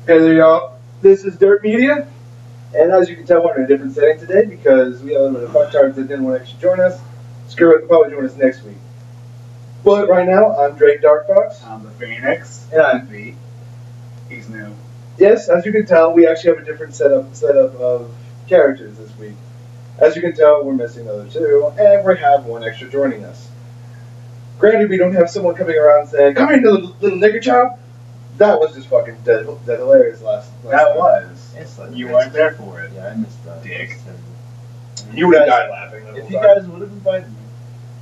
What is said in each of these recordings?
Hey there, y'all. This is Derp-Media, and as you can tell, we're in a different setting today because we have a little bit of fucktards that didn't want to actually join us. Screw it, they'll probably join us next week. But right now, I'm Drake Darkfox. I'm the Phoenix. And I'm V. He's new. Yes, as you can tell, we actually have a different setup of characters this week. As you can tell, we're missing the other two, and we have one extra joining us. Granted, we don't have someone coming around saying, "Come here, little nigger child." That was just fucking dead hilarious last That time. was. It's like You weren't there for it. Yeah, I missed that. Dick. You would have died laughing. the If whole you time. guys would have invited me.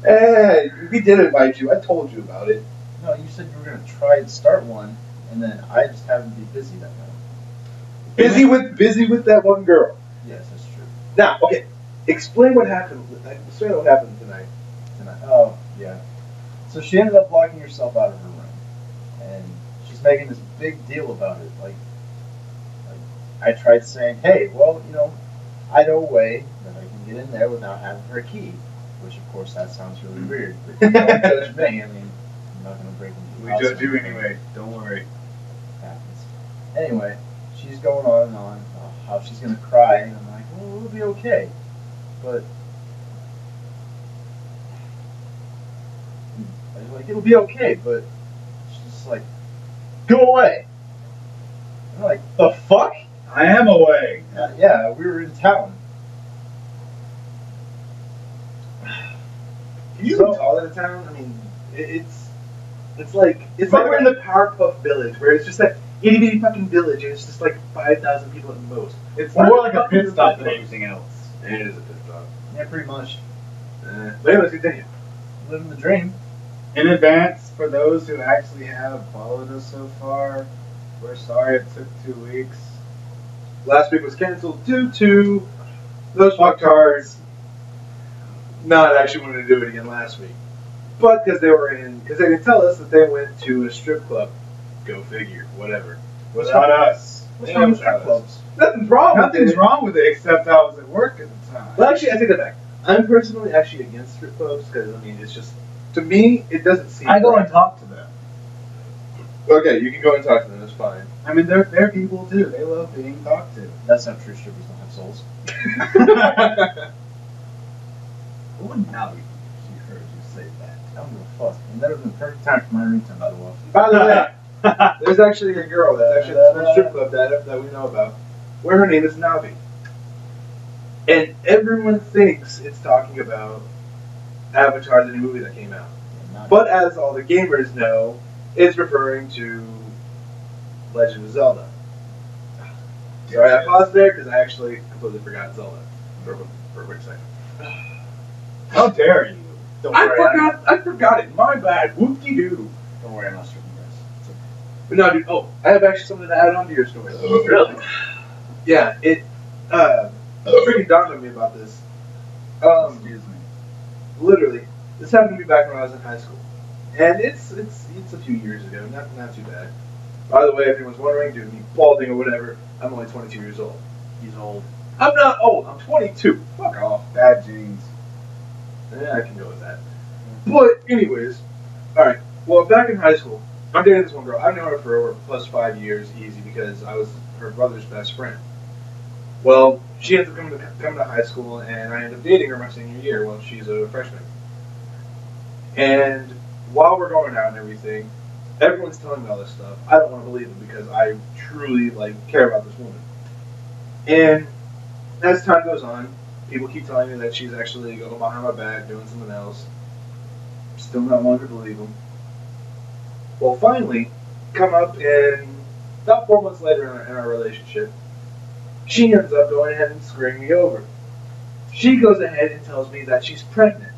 Hey, we did invite you. I told you about it. No, you said you were going to try and start one, and then I just happened to be busy that night. Busy with that one girl. Yes, that's true. Now, okay, explain what happened. Explain what happened tonight. Oh, yeah. So she ended up locking herself out of her room, and she's making this big deal about it. Like I tried saying, hey, well, I know a way that I can get in there without having her key. Which, of course, that sounds really weird. But don't judge me. I mean, I'm not going to break into We your house judge or you anything. anyway. Don't worry. It happens. Anyway, she's going on and on how she's going to cry, and I'm like, well, it'll be okay. But I was like, it'll be okay, but she's just like, go away. And I'm like, the fuck? I am away. Yeah, we were in town. Can you So- even call it a town? I mean, it's like we're in the Powerpuff Village, where it's just that itty bitty fucking village, and it's just like 5,000 people at the most. It's Why more the like a fuck pit is stop it than close? anything else. It is a pit stop. Yeah, pretty much. But anyways, continue. Living the dream. In advance, for those who actually have followed us so far, we're sorry it took 2 weeks. Last week was canceled due to those fucktards not actually wanting to do it again last week. But because they didn't tell us that they went to a strip club. Go figure, whatever. Without us. What's Yeah, wrong with without strip us. clubs? Nothing's wrong with Nothing's it. wrong with it except I was at work at the time. Well, actually, I take that back. I'm personally actually against strip clubs because, I mean, it's just, to me, it doesn't seem I go right. and talk to them. Okay, you can go and talk to them, it's fine. I mean, they're people too. They love being talked to. That's not true. Strippers don't have souls. Who would now be heard you say that? I don't give a fuck. And that was the perfect time for my ringtone, by the way. By the way, there's actually a girl that's actually at the strip club that we know about, where her name is Navi. And everyone thinks it's talking about Avatar, the new movie that came out. But as all the gamers know, it's referring to Legend of Zelda. Sorry, I paused there because I actually completely forgot Zelda for a quick second. How dare you? Don't worry. I forgot it. My bad. Whoop-de-doo. Don't worry, I'm not stripping this. But no, dude. Oh, I have actually something to add on to your story. Really? Yeah, it freaking dawned on me about this. Excuse me. Literally, this happened to me back when I was in high school, and it's a few years ago. Not too bad. By the way, if anyone's wondering, due to me balding or whatever, I'm only 22 years old. He's old. I'm not old. I'm 22. Fuck off. Bad genes. Yeah, I can go with that. But anyways, all right. Well, back in high school, I'm dating this one girl. I've known her for over plus 5 years, easy, because I was her brother's best friend. Well, she ends up coming to high school, and I end up dating her my senior year. Well, she's a freshman. And while we're going out and everything, everyone's telling me all this stuff. I don't want to believe it because I truly care about this woman. And as time goes on, people keep telling me that she's actually going behind my back doing something else. Still not wanting to believe them. Well, finally, come up and about 4 months later in our relationship, she ends up going ahead and screwing me over. She goes ahead and tells me that she's pregnant.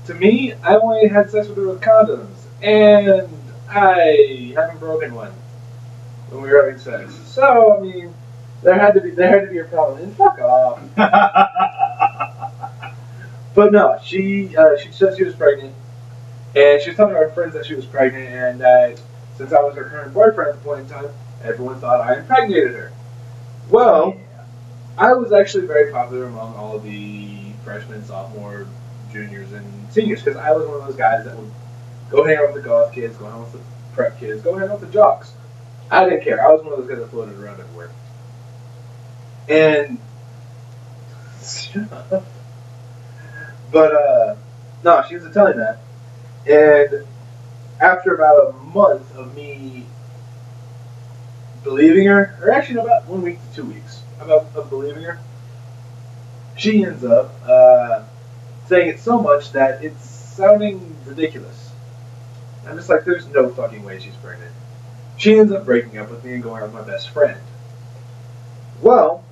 To me, I only had sex with her with condoms, and I haven't broken one when we were having sex. So, I mean, there had to be a problem. And fuck off. But no, she said she was pregnant, and she was telling her friends that she was pregnant, and that since I was her current boyfriend at the point in time, everyone thought I impregnated her. Well, I was actually very popular among all the freshmen, sophomore, juniors, and seniors, because I was one of those guys that would go hang out with the goth kids, go hang out with the prep kids. Go hang out with the jocks. I didn't care. I was one of those guys that floated around everywhere. And but no, she was telling that. And after about a month of me believing her, or actually about 1 week to 2 weeks of believing her, she ends up saying it so much that it's sounding ridiculous. I'm just like, there's no fucking way she's pregnant. She ends up breaking up with me and going out with my best friend. Well,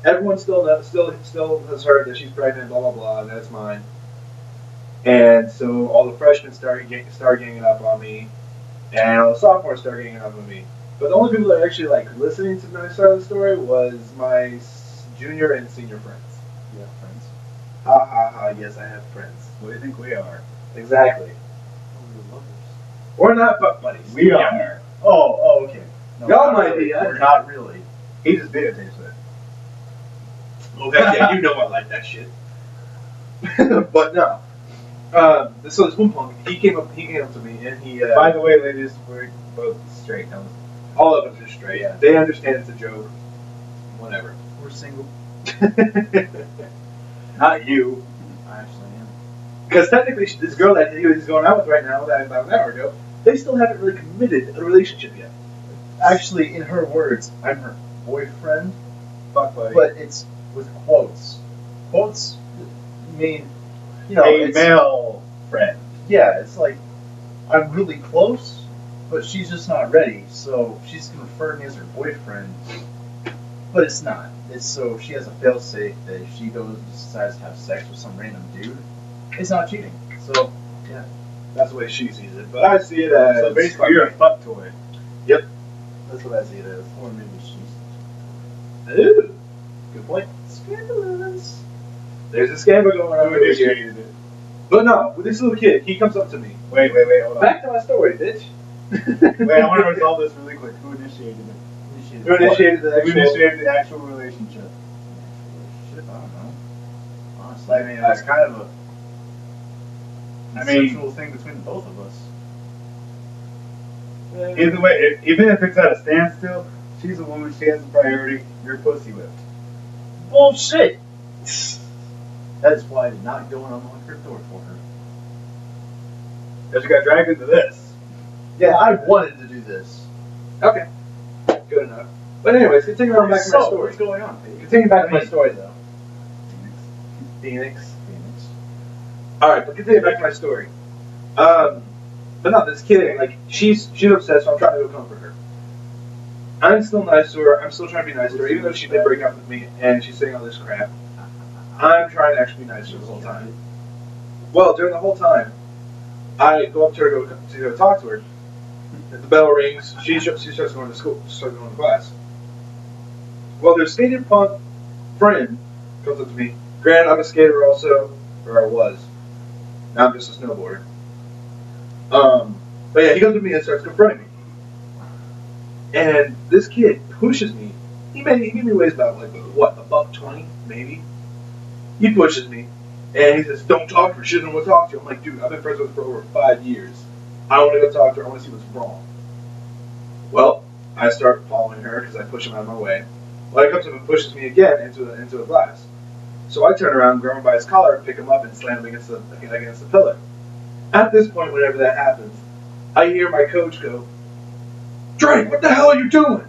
everyone still has heard that she's pregnant, blah blah blah, and that's mine. And so all the freshmen start ganging up on me, and all the sophomores start ganging up on me. But the only people that are actually like listening to my side of the story was my junior and senior friends. You have friends? Ha ha ha! Yes, I have friends. What do you think we are? Exactly. Oh, we're lovers. We're not butt buddies. We are. Oh, okay. No, Y'all not might really. be. We're not really. He just videotapes it. Okay, yeah, you know I like that shit. But no. So this one punk, he came up to me and he. By the way, ladies, we're both straight. Now. All of us are straight. Yeah. They understand it's a joke. Whatever. We're single. Not you. I actually am. Because technically, this girl that he's going out with right now, that about an hour ago, they still haven't really committed a relationship yet. Actually, in her words, I'm her boyfriend, Fuck buddy. but it's with quotes. Quotes mean, you know, a it's, male friend. yeah, it's like I'm really close, but she's just not ready. So she's gonna refer to me as her boyfriend, but it's not. It's so she has a fail-safe that if she decides to have sex with some random dude, it's not cheating. So yeah, That's the way she sees it. But I see it as. So basically, you're a fuck toy. Yep. that's what I see it as. Or maybe she's Ooh. Good point. scandalous. There's a scandal going on Who over here. initiated it? But no, with this little kid, he comes up to me. Wait, hold on. Back to my story, bitch. Wait, I want to resolve this really quick. Who initiated it? Who initiated the Who actual... initiated the actual relationship? Shit, I don't know. Honestly, Like, I mean, that's kind of a I mean- consensual thing between both of us. Either way, even if it's at a standstill, she's a woman, she has a priority, you're pussy whipped. Bullshit. That is why I did not go and unlock her door for her. Because you got dragged into this. Yeah, I wanted to do this. Okay. Good enough. But anyways, continuing on back to my story. What's going on, Pete? Continue back to my story, though. Phoenix. Alright, but continue back to my story. But no, this kid, like, she's upset, so I'm trying to go comfort her. I'm still nice to her. I'm still trying to be nice to her, even though she did break up with me and she's saying all this crap. I'm trying to actually be nice to her the whole time. Well, during the whole time, I go up to her to go talk to her. The bell rings. She starts going to school. She starts going to class. Well, their skater punk friend comes up to me. Granted, I'm a skater also, or I was. Now I'm just a snowboarder. But yeah, he comes to me and starts confronting me. And this kid pushes me. He maybe weighs about like what, $120 maybe. He pushes me, and he says, "Don't talk to her. She doesn't want to talk to you." I'm like, dude, I've been friends with her for over 5 years. I want to go talk to her. I want to see what's wrong. Well, I start following her because I push him out of my way. Well, he comes up and pushes me again into a glass. So I turn around, grab him by his collar, pick him up, and slam him against the pillar. At this point, whenever that happens, I hear my coach go, "Drake, what the hell are you doing?"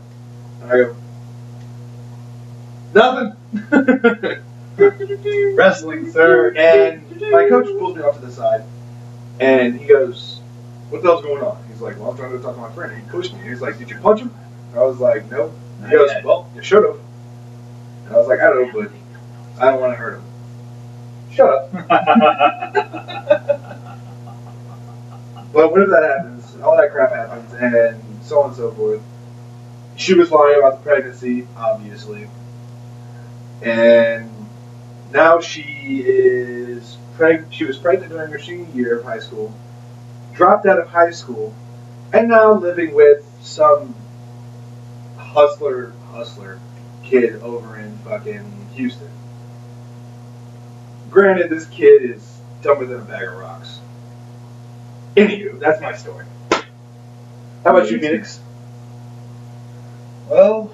And I go, "Nothing." Wrestling, sir. And my coach pulls me off to the side, and he goes, "What the hell's going on?" He's like, "Well, I'm trying to talk to my friend." And he pushed me. He's like, "Did you punch him?" And I was like, "No." He goes, "Well, you should have." And I was like, "I don't know, but I don't want to hurt him." Shut up. But whenever that happens, all that crap happens, and so on and so forth. She was lying about the pregnancy, obviously. And now she is she was pregnant during her senior year of high school, dropped out of high school, and now living with some hustler kid over in fucking Houston. Granted, this kid is dumber than a bag of rocks. Anywho, that's my story. How about you, Phoenix? Well,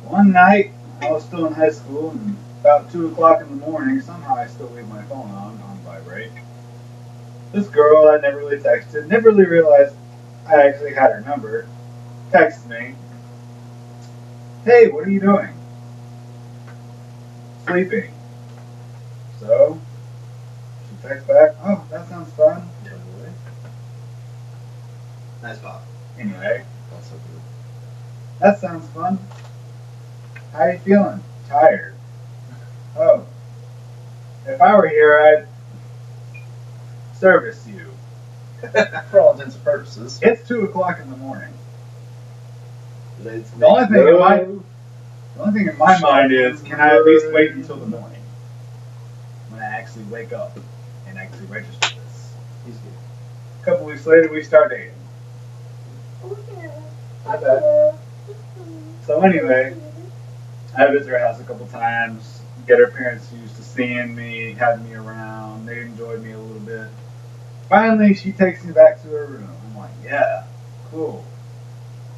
one night I was still in high school, and about 2 o'clock in the morning, somehow I still leave my phone on vibrate. This girl I never really texted, never really realized I actually had her number, texts me, "Hey, what are you doing?" "Sleeping." So, she texts back, "Oh, that sounds fun." Nice pop. Anyway, that sounds fun. How you feeling? Tired. Oh, if I were here, I'd service you. For all intents and purposes. It's 2 o'clock in the morning. Let's The only thing in my mind is, can I at least wait until the morning when I actually wake up and actually register this? He's good. A couple weeks later, we start dating. Not bad. So anyway, I visit her house a couple times, get her parents used to seeing me, having me around. They enjoyed me a little bit. Finally, she takes me back to her room. I'm like, yeah, cool.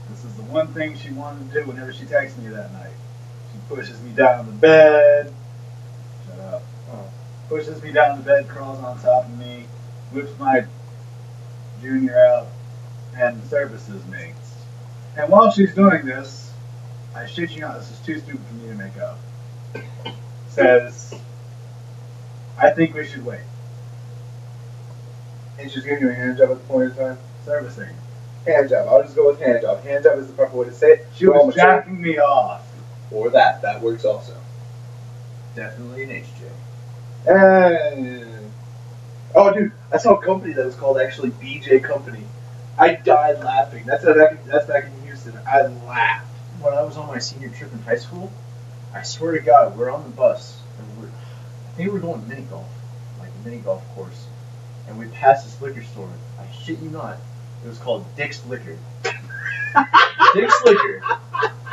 This is the one thing she wanted to do whenever she texts me that night. She pushes me down on the bed. Shut up. Pushes me down the bed, crawls on top of me, whips my junior out, and services me. And while she's doing this, I shit you not, this is too stupid for me to make up. Says, "I think we should wait." And she's giving you a hand job at the point in time? Servicing. Hand job. I'll just go with hand job. Hand job is the proper way to say it. She was jacking me off. Or that. That works also. Definitely an HJ. Oh, dude, I saw a company that was called actually BJ Company. I died laughing. That's back in Houston. I laughed. When I was on my senior trip in high school, I swear to God, we're on the bus, and I think we were going mini golf, like a mini golf course, and we passed this liquor store. I shit you not, it was called Dick's Liquor. Dick's Liquor.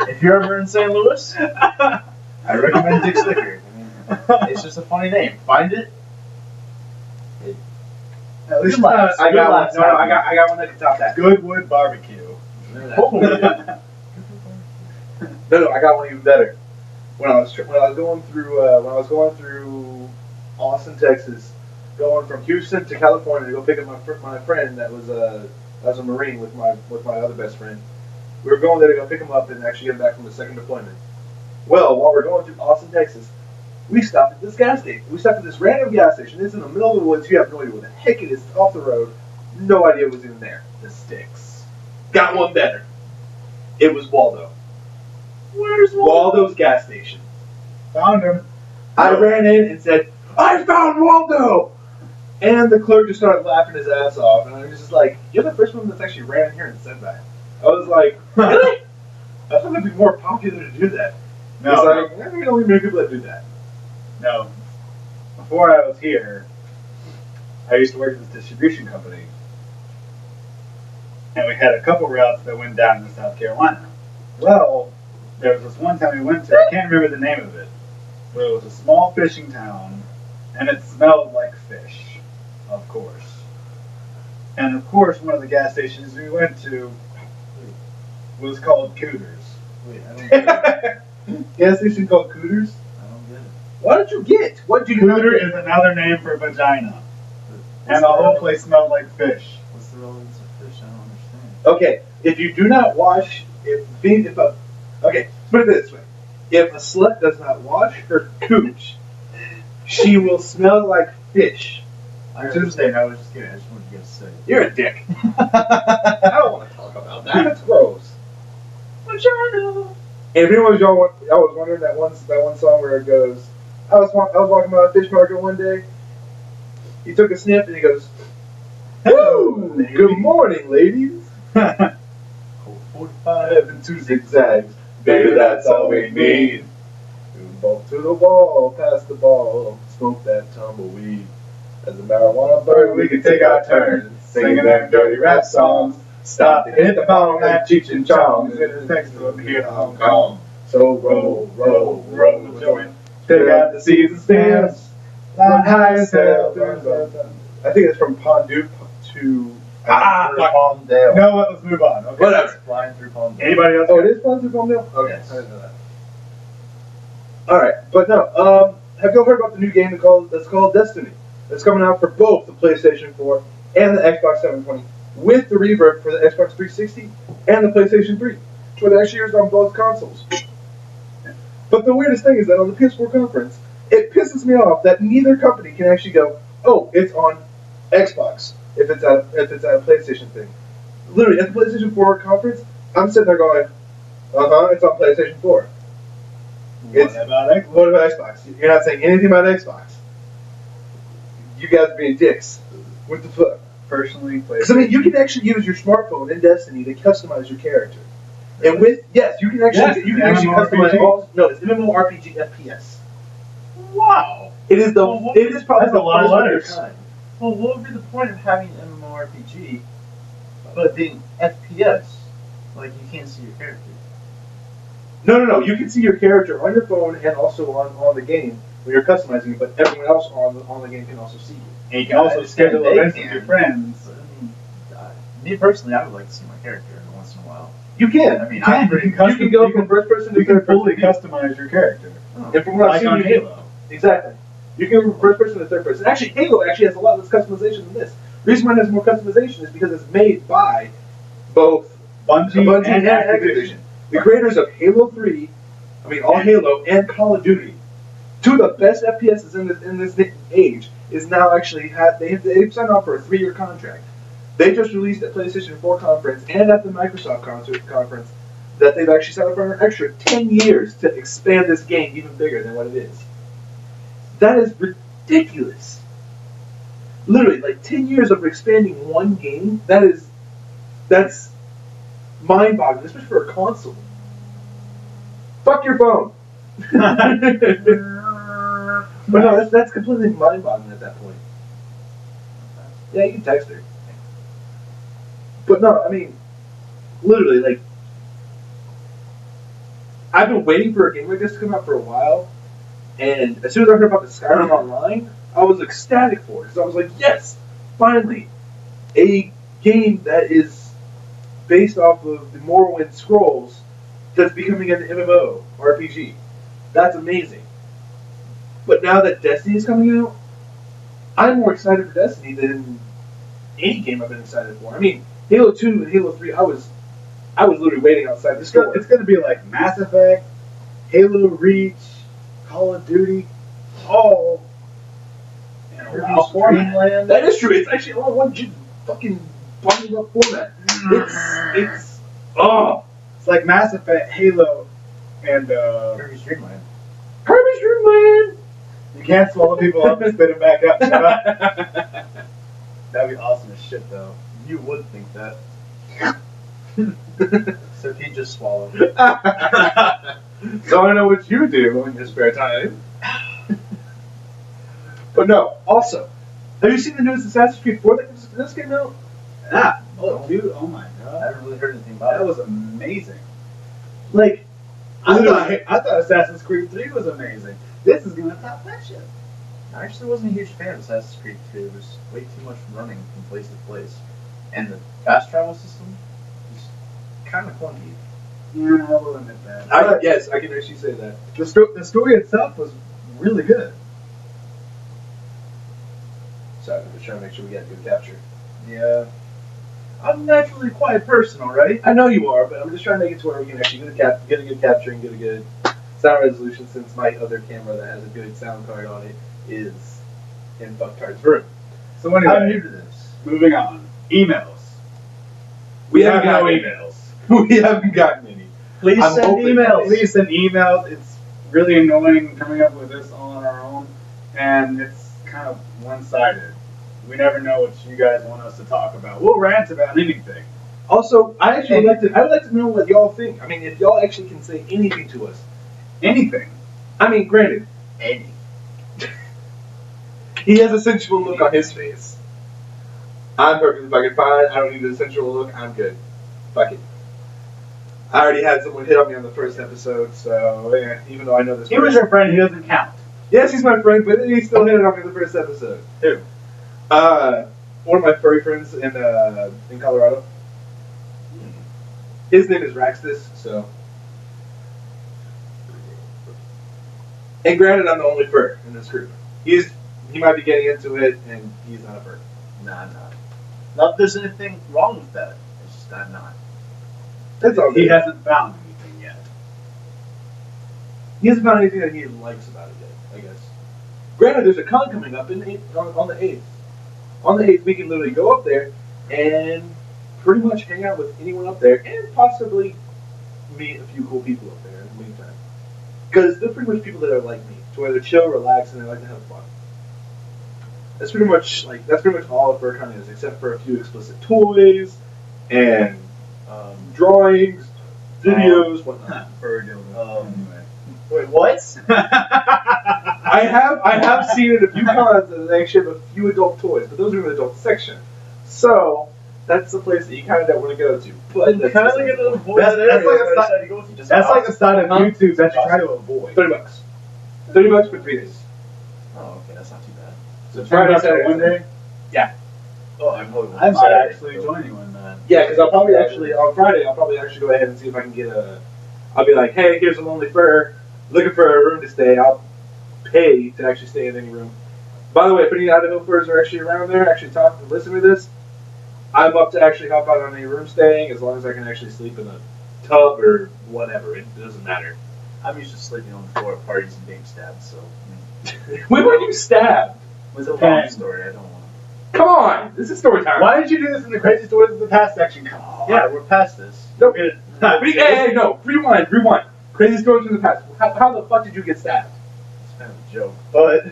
If you're ever in St. Louis, I recommend Dick's Liquor. It's just a funny name. Find it. At least I got one that can top that. Goodwood Barbecue. Oh, yeah. No, I got one even better. When I was going through Austin, Texas, going from Houston to California to go pick up my friend that was a Marine with my other best friend. We were going there to go pick him up and actually get him back from the second deployment. Well, while we're going through Austin, Texas, we stopped at this gas station. We stopped at this random gas station. It's in the middle of the woods. You have no idea what the heck it is. It's off the road. No idea what was even there. The sticks. Got one better. It was Waldo. Where's Waldo's gas station. Found him. I ran in and said, "I found Waldo!" And the clerk just started laughing his ass off. And I was just like, "You're the first one that's actually ran in here and said that." I was like, "Really?" I thought it'd be more popular to do that. No, It's like, we don't even make people that do that. no. Before I was here, I used to work at this distribution company. And we had a couple routes that went down to South Carolina. Well, there was this one town we went to, I can't remember the name of it, but it was a small fishing town, and it smelled like fish, of course. And of course, one of the gas stations we went to was called Cooters. Wait, I don't get it. Gas station called Cooters? I don't get it. What did you get? What did you not Cooter get? is another name for vagina. What's And the whole place smelled like fish. What's the relevance of fish? I don't understand. Okay, if you do not wash, okay, put it this way. If a slut does not wash her cooch, she will smell like fish. I understand. I was just kidding. I just wanted you guys to say it. You're a dick. I don't want to talk about that. That's gross. Vagina. And if anyone y'all was wondering that one song where it goes, I was walking by a fish market one day. He took a sniff and he goes, "Woo! Good morning, ladies." 45 and 2 zigzags, baby, that's all we need. Both to the wall, pass the ball, smoke that tumbleweed. As a marijuana bird, we can take our turn, singing them dirty rap songs. Stop to hit the bong like Cheech and Chong. It's next to him here in Hong Kong. Kong. So roll, roll, roll the joint. Take out the seeds and stems. Flying high as hell. I think it's from Ponduk to Through fuck. Palmdale. You know what? Let's move on. Okay. Whatever. It's flying through Palmdale. Anybody else? Oh, it is flying through Palmdale? Okay, Yes. I didn't know that. Alright, but no, have you heard about the new game that's called Destiny? It's coming out for both the PlayStation 4 and the Xbox 720 with the reverb for the Xbox 360 and the PlayStation 3, which it actually is on both consoles. But the weirdest thing is that on the PS4 conference, it pisses me off that neither company can actually go, oh, it's on Xbox if it's at a PlayStation thing. Literally, at the PlayStation 4 conference, I'm sitting there going, it's on PlayStation 4. What about Xbox? What about Xbox? You're not saying anything about Xbox. You guys are being dicks. What the fuck? Personally, Because I mean, you can actually use your smartphone in Destiny to customize your character. And you can actually customize all. No, it's MMORPG FPS. Wow. It is it is probably That's the a lot of first of letters. its kind. Well, what would be the point of having an MMORPG, but being FPS? Like, you can't see your character. No. You can see your character on your phone and also on the game when you're customizing it, but everyone else on the game can also see you. And you can also schedule They events with can. your friends. But, I mean, me personally, I would like to see my character every once in a while. You can. I mean, You can go from first person to You can third person. fully customize your character. And from what I've Like seen, on you can- Halo. Exactly. You can go from first person to third person. Actually, Halo actually has a lot less customization than this. The reason why it has more customization is because it's made by both Bungie, and Activision. The creators of Halo 3, all Halo, and Call of Duty. Two of the best FPSs in this age is now actually they've signed on for a 3-year contract. They just released at PlayStation 4 conference and at the Microsoft conference that they've actually signed up for an extra 10 years to expand this game even bigger than what it is. That is ridiculous. Literally, like 10 years of expanding one game, that's mind-boggling, especially for a console. Fuck your phone. But no, that's completely mind-boggling at that point. Yeah, you can text her. But no, literally, like, I've been waiting for a game like this to come out for a while, and as soon as I heard about the Skyrim Online, I was ecstatic for it, because I was like, yes, finally, a game that is based off of the Morrowind scrolls that's becoming an MMO RPG. That's amazing. But now that Destiny is coming out, I'm more excited for Destiny than any game I've been excited for. Halo 2 and Halo 3, I was literally waiting outside the store. It's going to be like Mass Effect, Halo Reach, Call of Duty, all in a WoW format. That is true. It's actually all one fucking bundled up format. It's like Mass Effect, Halo, and Kirby's Dream Land. Kirby's Dream Land. You can't swallow people up and spit them back up. That'd be awesome as shit, though. You would think that. So he just swallowed. So I know what you do in your spare time. But no, also, have you seen the newest Assassin's Creed 4 that just came out? Ah, oh, dude, oh my I god. haven't really heard anything about That it. was amazing. Like, I thought Assassin's Creed 3 was amazing. This is gonna top that shit. I actually wasn't a huge fan of Assassin's Creed 2. It was way too much running from place to place. And the fast travel system was kind of clunky. Yeah, I will admit that. yes, I can actually say that. The story itself was really good. Sorry, I'm just trying to make sure we got a good capture. Yeah. I'm naturally quite a person already. I know you are, but I'm just trying to make it to where we can actually get a good capture and get a good sound resolution, since my other camera that has a good sound card on it is in Bucktard's room. So anyway, I'm new to this. moving on. Emails. We have haven't no gotten emails. We haven't gotten any. Please I'm send hoping- emails. Please send emails. It's really annoying coming up with this all on our own, and it's kind of one-sided. We never know what you guys want us to talk about. We'll rant about anything. Also, I would like to know what y'all think. If y'all actually can say anything to us. Anything. Granted, Any. he has a sensual look on his face. I'm perfectly fucking fine. I don't need a sensual look. I'm good. Fuck it. I already had someone hit on me on the first episode, so yeah, even though I know this He was person. your friend. He doesn't count. Yes, he's my friend, but he still hit it on me in the first episode. Who? one of my furry friends in Colorado. His name is Raxtus, so. And granted, I'm the only fur in this group. He might be getting into it, and he's not a fur. Nah, I'm not. Not that there's anything wrong with that. It's just I'm not. That's all. He hasn't found anything yet. He hasn't found anything that he likes about it yet, I guess. Granted, there's a con coming up on the 8th. On the 8th, we can literally go up there and pretty much hang out with anyone up there and possibly meet a few cool people up there in the meantime. Because they're pretty much people that are like me, to where they're chill, relax, and they like to have fun. That's pretty much all of FurCon is, except for a few explicit toys and drawings, videos, whatnot. Fur dildo. Anyway. Wait, what? I have seen in a few cons that they actually have a few adult toys, but those are in the adult section. So that's the place that you kind of don't want to go to. But that's kind of like a avoid. That's like a side of YouTube that you try to avoid. $30. $30 for 3 days. Oh, okay, that's not too bad. So Friday, Saturday, one day. Yeah. Oh, I might actually join you in that. Yeah, because I'll probably actually on Friday I'll probably actually go ahead and see if I can get a. I'll be like, hey, here's a lonely fur, looking for a room to stay. I'll pay to actually stay in any room. By the way, if any Idaho furs are actually around there, actually talk and listen to this, I'm up to actually help out on any room staying as long as I can actually sleep in a tub or whatever. It doesn't matter. I'm used to sleeping on the floor at parties and being stabbed, so. When were you stabbed? It was a long story. I don't want to. Come on, this is story time. Why did you do this in the crazy stories of the past section? Come on. Yeah, we're past this. No, hey, no, rewind. Crazy stories from the past. How the fuck did you get stabbed? It's kind of a joke, but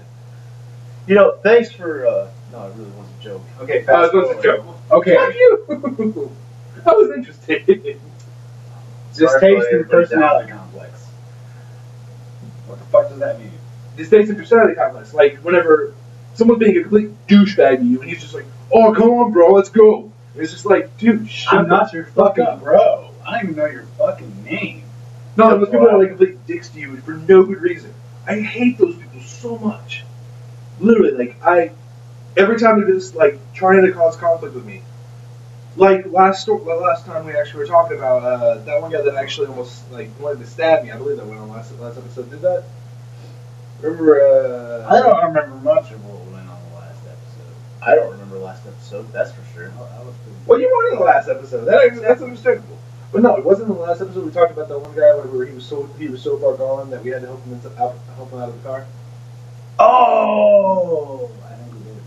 you know, thanks for. No, it really was a joke. Okay, It fast was a joke. Okay. Fuck you. I was interested. Distaste and personality complex. What the fuck does that mean? Distaste and personality complex. Like whenever someone's being a complete douchebag to you, and he's just like, "Oh, come on, bro, let's go." And it's just like, dude, shut I'm not your fucking up. bro. I don't even know your fucking name. No, those people are like complete dicks to you for no good reason. I hate those people so much. Literally, like every time they're just like trying to cause conflict with me. Like last time we actually were talking about that one guy that actually almost like wanted to stab me. I believe that went on last episode. Did that? Remember? I don't remember much of what went on the last episode. I don't remember last episode. That's for sure. Well, you weren't in the last episode. That's understandable. But no, it wasn't in the last episode. We talked about that one guy where he was so far gone that we had to help him out of the car. Oh, I think we did.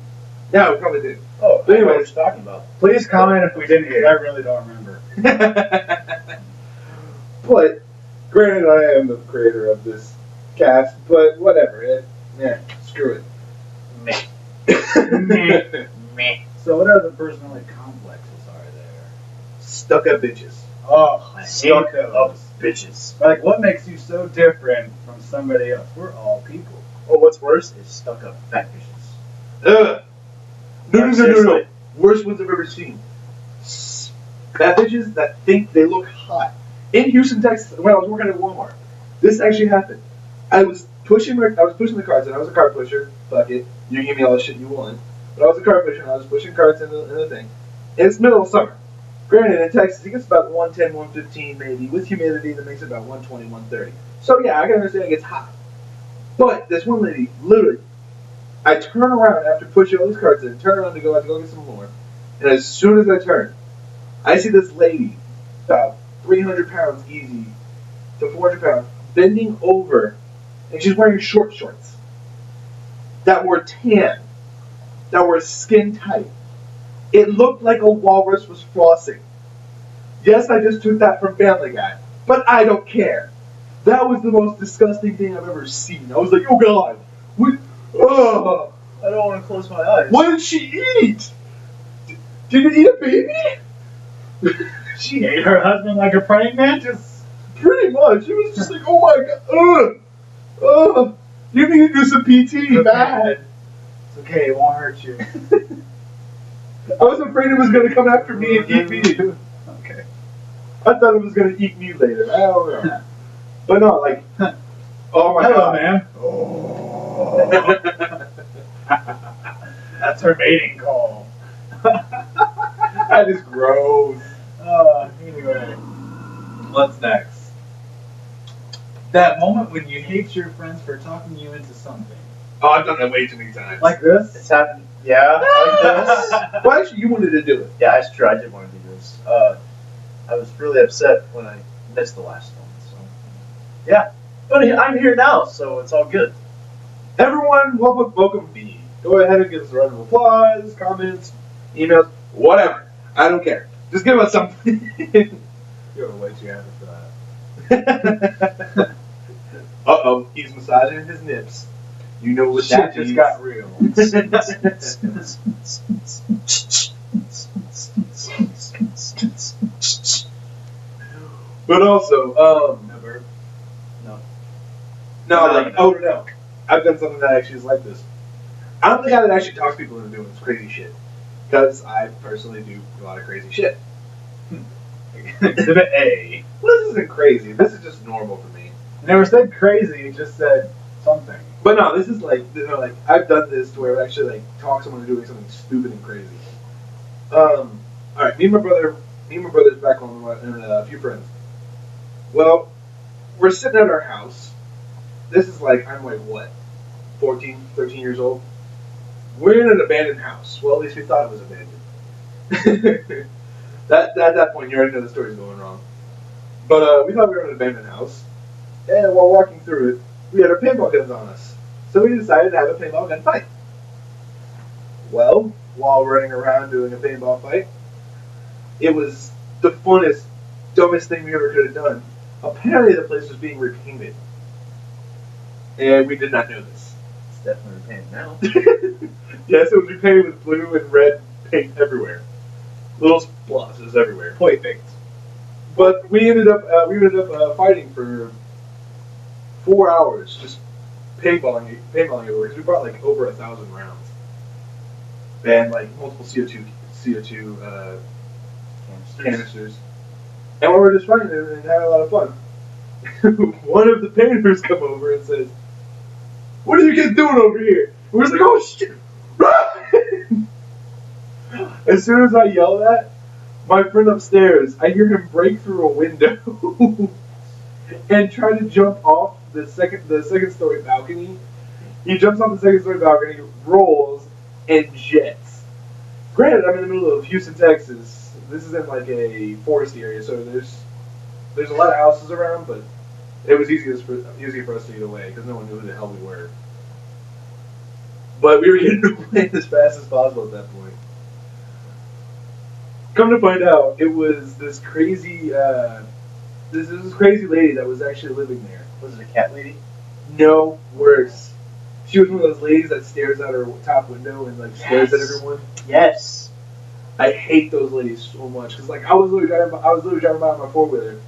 Yeah, we probably did. Oh, But I know what anyways. you're talking about. Please comment if we didn't, because I really don't remember. But granted, I am the creator of this cast, but whatever. Screw it. Meh. Meh. So what other personality complexes are there? Stuck-up bitches. Oh, I hate stuck up bitches. Like, what makes you so different from somebody else? We're all people. Or what's worse is stuck up fat bitches. Ugh. No. Seriously. Worst ones I've ever seen. Fat bitches that think they look hot. In Houston, Texas, when I was working at Walmart, this actually happened. I was pushing the carts, and I was a cart pusher. Fuck it. You give me all the shit you want. But I was a cart pusher, and I was pushing carts in the thing. And it's middle of summer. Granted, in Texas, it gets about 110, 115 maybe. With humidity, that makes it about 120, 130. So yeah, I can understand it gets hot. But this one lady, literally, I turn around after pushing all these carts in, turn around to go get some more. And as soon as I turn, I see this lady, about 300 pounds easy to 400 pounds, bending over, and she's wearing short shorts that were tan, that were skin tight. It looked like a walrus was flossing. Yes, I just took that from Family Guy, but I don't care. That was the most disgusting thing I've ever seen. I was like, oh god, what? Oh, I don't want to close my eyes. what did she eat? Did it eat a baby? She ate her husband like a praying mantis. Pretty much. It was just like, oh my god, you need to do some PT, bad. It's okay, it won't hurt you. I was afraid it was going to come after me and eat me. Okay. I thought it was going to eat me later. I don't know. But no, like, oh my Hello, god. man. Oh. That's her mating call. That is gross. Anyway, what's next? That moment when you hate your friends for talking you into something. Oh, I've done that way too many times. Like this? It's happened. Yeah, like this. Well, actually, you wanted to do it. Yeah, that's true. I did want to do this. I was really upset when I missed the last one. So, yeah. But I'm here now, so it's all good. Everyone, welcome me. Go ahead and give us a round of applause, comments, emails, whatever. I don't care. Just give us something. You're way too happy for that. Uh-oh, he's massaging his nips. You know what Shit that just means. got real. But also, Never. No. no, like, oh no, I've done something that actually is like this. I'm the guy that actually talks people into doing this crazy shit. Because I personally do a lot of crazy shit. Exhibit A. Well, this isn't crazy. This is just normal for me. It never said crazy, it just said something. But no, this is like, I've done this to where I actually like talk someone into doing something stupid and crazy. All right, me and my brother's back home and a few friends. Well, we're sitting at our house. This is like, I'm like what, 14, 13 years old. We're in an abandoned house. Well, at least we thought it was abandoned. At that point, you already know the story's going wrong. But we thought we were in an abandoned house, and while walking through it, we had our paintball guns on us. So we decided to have a paintball gun fight. Well, while running around doing a paintball fight, it was the funnest, dumbest thing we ever could have done. Apparently, the place was being repainted, and we did not know this. It's definitely painted now. Yes, it was repainted with blue and red paint everywhere. Little splotches everywhere. Perfect. But we ended up fighting for 4 hours, just paintballing everywhere because we brought like over 1,000 rounds and like multiple CO2 canisters. And we were just fighting and having a lot of fun. One of the painters come over and says, "What are you kids doing over here?" And we're just like, "Oh shit!" As soon as I yell that, my friend upstairs, I hear him break through a window and try to jump off the second story balcony. He jumps off the second story balcony, rolls, and jets. Granted, I'm in the middle of Houston, Texas. This is in like a forest area, so there's a lot of houses around, but it was easier for us to get away because no one knew who the hell we were. But we were getting away as fast as possible at that point. Come to find out, it was this crazy, this crazy lady that was actually living there. Was it a cat lady? No, worse. She was one of those ladies that stares out her top window and like stares at everyone. Yes. I hate those ladies so much because like I was literally driving by on my 4-wheeler,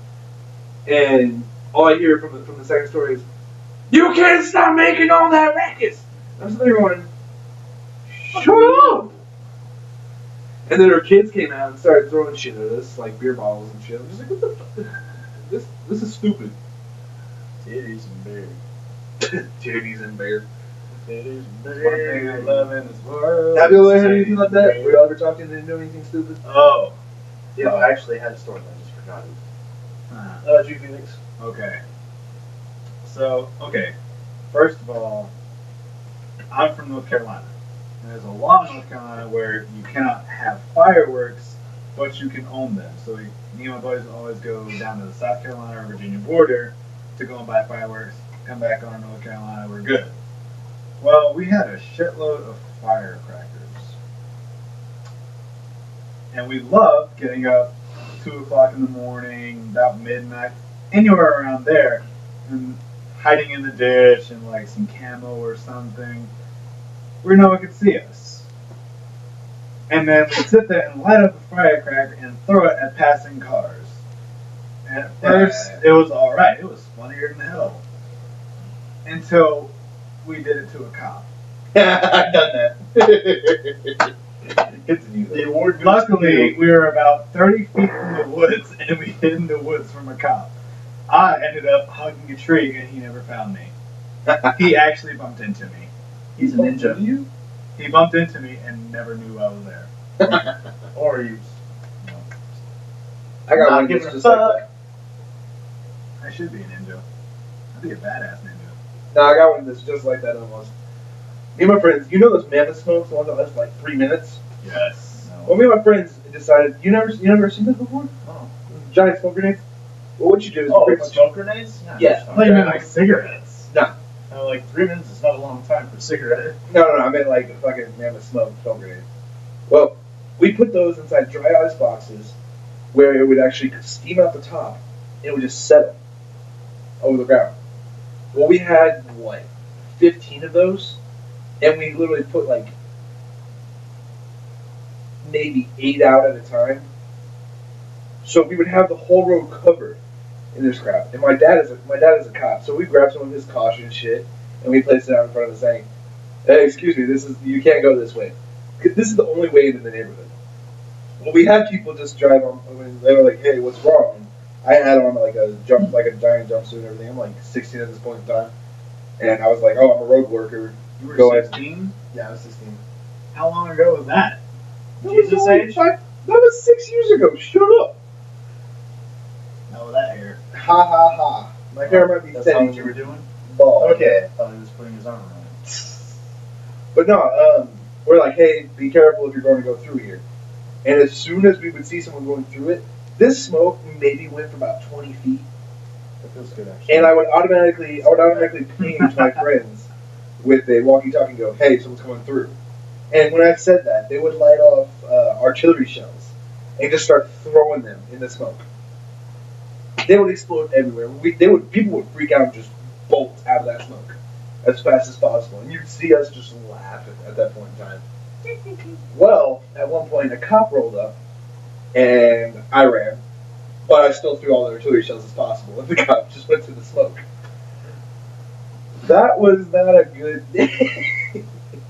and all I hear from the second story is, "You can't stop making all that racket." I'm sitting there going, "Shut up!" And then her kids came out and started throwing shit at us, like beer bottles and shit. I'm just like, what the fuck? This is stupid. Titties and beer. Titties and beer. Titties and One thing I love in this world. Have you ever had anything like that? Were you ever talking and didn't do anything stupid? Oh. Yeah, I actually had a story, but I just forgot it. You, Phoenix. Okay. So, first of all, I'm from North Carolina. And there's a law in North Carolina where you cannot have fireworks, but you can own them. So me and my boys always go down to the South Carolina or Virginia border to go and buy fireworks, come back on to North Carolina, we're good. Well, we had a shitload of firecrackers. And we loved getting up 2 o'clock in the morning, about midnight, anywhere around there, and hiding in the ditch and like some camo or something where no one could see us. And then we'd sit there and light up a firecracker and throw it at passing cars. And at first, it was alright. It was funnier than hell. Until we did it to a cop. I've done that. The award goes Luckily, to you. we were about 30 feet from the woods, and we hid in the woods from a cop. I ended up hugging a tree, and he never found me. He actually bumped into me. He's a ninja. He bumped into me and never knew I was there. Or he I got Not one giving that's a just like fuck. that. I should be a ninja. I'd be a badass ninja. No, I got one that's just like that almost. Me and my friends, you know those mammoth smokes, the ones that last like 3 minutes? Yes. Well, me and my friends decided, you never seen this before? Oh, Giant smoke grenades? Well, what you do is pretty much... smoke grenades? Yeah. I thought you meant like cigarettes. No. Like 3 minutes is not a long time for a cigarette. No, I meant like a fucking mammoth smoke grenade. Well, we put those inside dry ice boxes where it would actually steam out the top and it would just settle over the ground. Well, we had, 15 of those? And we literally put like maybe 8 out at a time. So we would have the whole road covered in this crap. And my dad is a cop, so we grabbed some of his caution and shit and we placed it out in front of the saying, "Hey, excuse me, you can't go this way. This is the only way into the neighborhood." Well, we had people just drive on. I mean, they were like, "Hey, what's wrong?" And I had on like a giant jumpsuit and everything. I'm like 16 at this point in time, and I was like, "Oh, I'm a road worker." You were Go ahead. 16? Yeah, I was 16. How long ago was that? Jesus age? That was 6 years ago. Shut up. No, that hair. Ha ha ha. My hair might be That's thin. not what you were doing? Bald. Okay, I thought he was putting his arm around it. But no, we're like, hey, be careful if you're going to go through here. And as soon as we would see someone going through it, this smoke maybe went for about 20 feet. That feels good, actually. And I would automatically ping to my friends with a walkie-talkie and go, hey, someone's coming through. And when I said that, they would light off artillery shells and just start throwing them in the smoke. They would explode everywhere. People would freak out and just bolt out of that smoke as fast as possible. And you'd see us just laugh at that point in time. Well, at one point, a cop rolled up, and I ran. But I still threw all the artillery shells as possible, and the cop just went to the smoke. That was not a good day.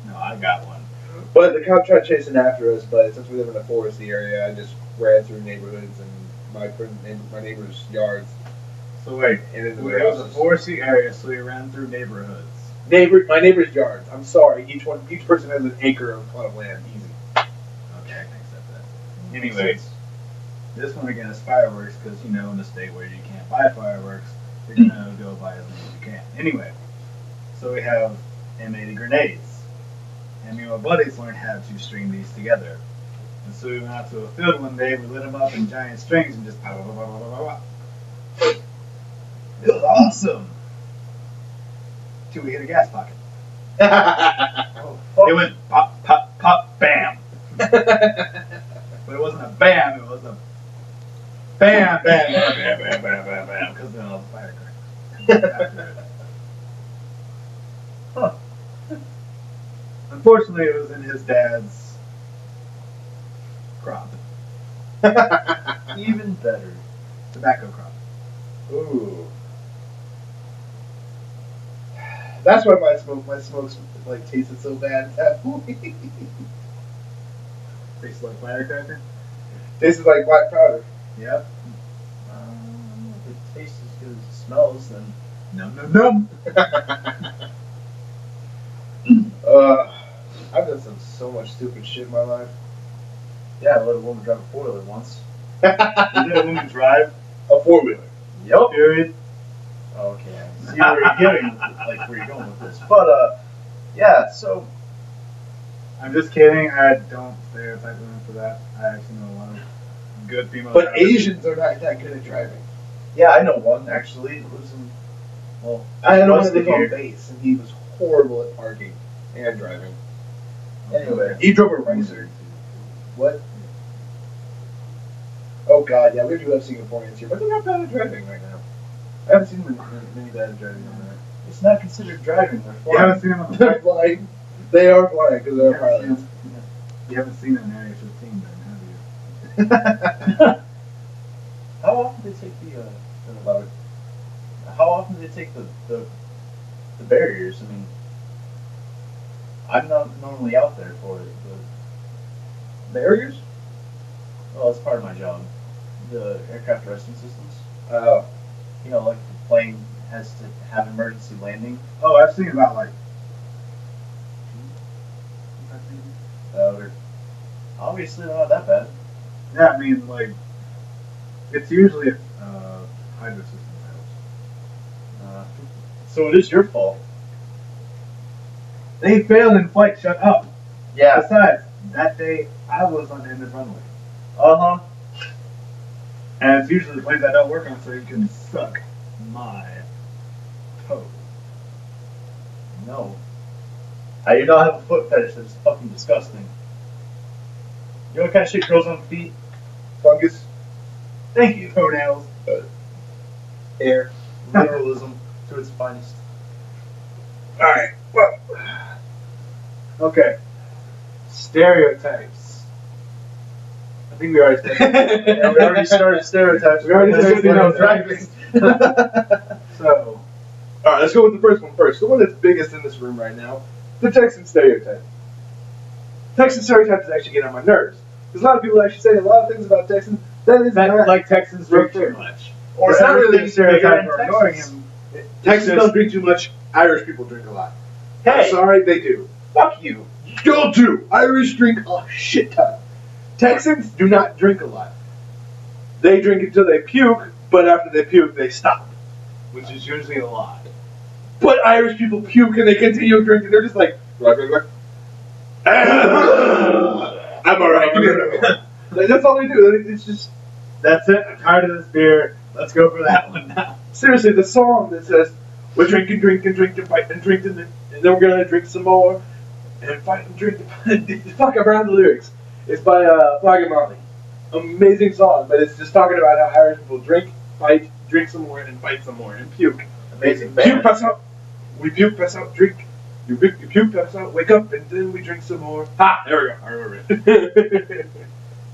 No, I got one. But the cop tried chasing after us, but since we live in a foresty area, I just ran through neighborhoods and my neighbors' yards. So wait, And into it their was a houses. foresty area, so you ran through neighborhoods. My neighbor's yards. I'm sorry. Each person has an acre of plot of land. Easy. Okay, I can accept that. Anyways, this one again is fireworks because in a state where you can't buy fireworks, you're gonna go buy as many as you can. Anyway, so we have M80 grenades, and me and my buddies learned how to string these together. And so we went out to a field one day, we lit them up in giant strings and just pow, pow, pow, pow, pow, pow. It was awesome. Till we hit a gas pocket. It went pop, pop, pop, bam. But it wasn't a bam, it was a bam, bam, bam, bam, bam, bam, bam, bam, because then all the firecrackers. Huh. Unfortunately, it was in his dad's crop. Even better. Tobacco crop. Ooh. That's why my smokes like tasted so bad at that point. Tastes like firecracker? Tasted like black powder. Yep. If it tastes as good as it smells, then Num, num, num. I've done so much stupid shit in my life. yeah, I let a woman drive a four-wheeler once. You did a woman drive? A 4-wheeler. Yep. Period. Okay, I see where you're getting, like where you're going with this. But yeah. So I'm just kidding. I don't stereotype women for that. I actually know a lot of good female But drivers. Asians are not that good at driving. yeah, I know one actually. It lives in I had one west that of lived on here. base, and he was horrible at parking and driving. Anyway, He drove a Racer. What? Oh god, yeah, we do have Singaporeans here, but they're not bad at driving right now. I haven't seen many bad at driving on it's not considered driving. They're You haven't flying. seen him on that. the They're flying. They are flying because they're pilots. You haven't seen him in Area 15 then, have you? How often do they take Love it. How often do they take the barriers? I mean, I'm not normally out there for it, but Barriers? well, it's part of my job. The aircraft arresting systems. Oh. Like the plane has to have emergency landing. Oh, I've seen about like. They're obviously not that bad. Yeah, I mean, like, It's usually hydro system fails. So it is your fault. They failed in flight. Shut up. Yeah. Besides, that day I was on the end of runway, Uh-huh. and it's usually the planes I don't work on, so you can suck my toe. No. I do not have a foot fetish. That's fucking disgusting. You know what kind of shit grows on feet? Fungus. Thank you, toenails. Air. Literalism to its finest. Alright, well. Okay. Stereotypes. I think we already said Yeah, we already started stereotypes. We already started stereotypes. So, Alright, let's go with the first one first. The one that's biggest in this room right now. The Texan stereotype. Texan stereotype is actually getting on my nerves. Because a lot of people actually say a lot of things about Texans. That is not like Texans drink too true. much. Or It's not really everything's Stereotype bigger for in ignoring Texas. him. Texans don't drink too much. Irish people drink a lot. Hey, I'm sorry, they do. fuck you. Still do. Irish drink a shit ton. Texans do not drink a lot. They drink until they puke, but after they puke, they stop. Which is usually a lot. But Irish people puke and they continue drinking. They're just like, I'm alright. Give me another one. Like, that's all they do. It's just, That's it. I'm tired of this beer. Let's go for that one now. seriously, the song that says, we're drinking, fight and drink, and then we're gonna drink some more, and fight and drink. Fuck, I forgot the lyrics. It's by Flag and Molly. Amazing song, but it's just talking about how Irish people drink, fight, drink some more, and fight some more, and puke. Amazing Puke, band. pass out. We puke, pass out, drink. You puke, pass out, wake up, and then we drink some more. Ha! There we go. I remember it.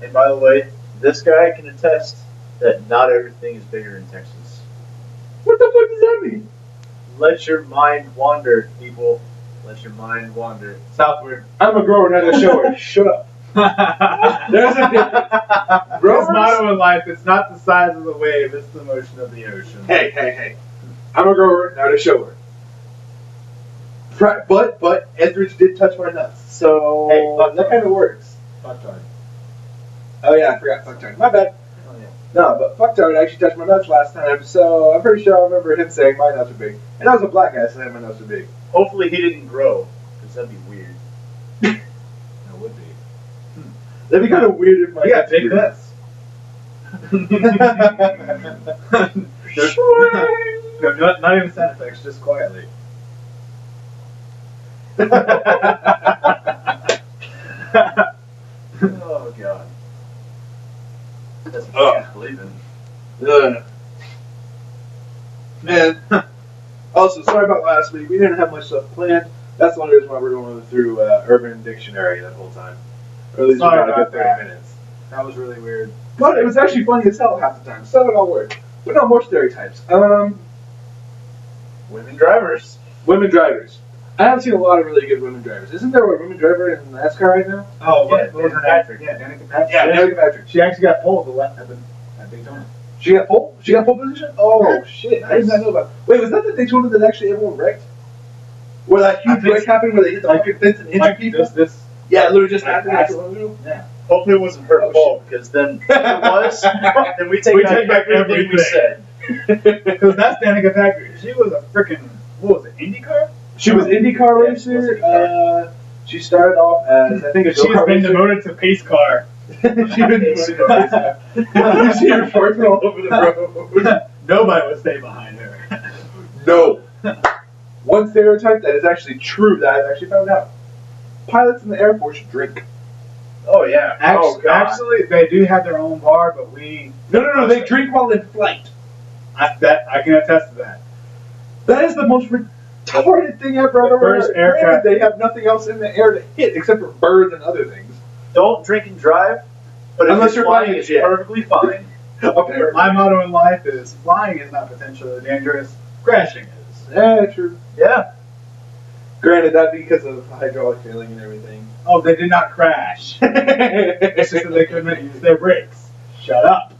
And by the way, this guy can attest that not everything is bigger in Texas. What the fuck does that mean? Let your mind wander, people. Let your mind wander. Southward. I'm a grower, not a shower. Shut up. There's a difference. His Growers? motto in life, it's not the size of the wave, it's the motion of the ocean. Hey. I'm a grower, not a shower. But Etheridge did touch my nuts, so Hey, fuck that kind of works. Fucktard. Oh yeah, I forgot fucktard. My bad. Oh, yeah. No, but fucktard actually touched my nuts last time, so I'm pretty sure I remember him saying my nuts are big. And I was a black guy saying my nuts are big. Hopefully he didn't grow, because that'd be weird. That would be. That'd be kind of weird if my You got nuts big grew. nuts. No, not even sound effects, just quietly. Oh, God. That's what Oh. I can't believe in. Man. Also, sorry about last week. We didn't have much stuff planned. That's the only reason why we're going through Urban Dictionary that whole time. Or at least Sorry about a about good 30 that. minutes. That was really weird. But it was actually funny as hell half the time, so it all worked. But no more stereotypes. Women drivers. Women drivers. I haven't seen a lot of really good women drivers. Isn't there a women driver in NASCAR right now? Oh, Yeah, what was her Danica name? Patrick. Yeah, Danica Patrick. Danica Patrick. She actually got pulled at Daytona. She got pole? She got pole position? Oh, shit. I did not know about. Wait, was that the Daytona that actually everyone wrecked? Where that I huge think wreck so. happened where they hit the fucking fence and injured people? This. Yeah, it literally just Like happened that. after one ago. Yeah. Hopefully it wasn't her Oh, fault, because then if it was, then we take We back take back everything we said. Because that's Danica Patrick. She was a freaking, what was it, IndyCar? She was IndyCar Yeah, racer. she was IndyCar. She started off as, I think, a She's go-kart been racer. demoted to pace car. She's been demoted to racer. You see her farting all over the road. Nobody would stay behind her. No. One stereotype that is actually true that I've actually found out. Pilots in the Air Force drink. Oh, yeah. Oh, God. Actually, they do have their own bar, but No, they drink while in flight. I can attest to that. That is the most retarded thing I've ever The first heard. aircraft- Granted, they have nothing else in the air to hit except for birds and other things. Don't drink and drive, but Unless if you're you're flying, flying a it's jet. perfectly fine. Apparently. My motto in life is flying is not potentially dangerous, crashing is. Yeah, true. Yeah. Granted, that'd be because of hydraulic failing and everything. Oh, they did not crash. It's just that they couldn't use their brakes. Shut up.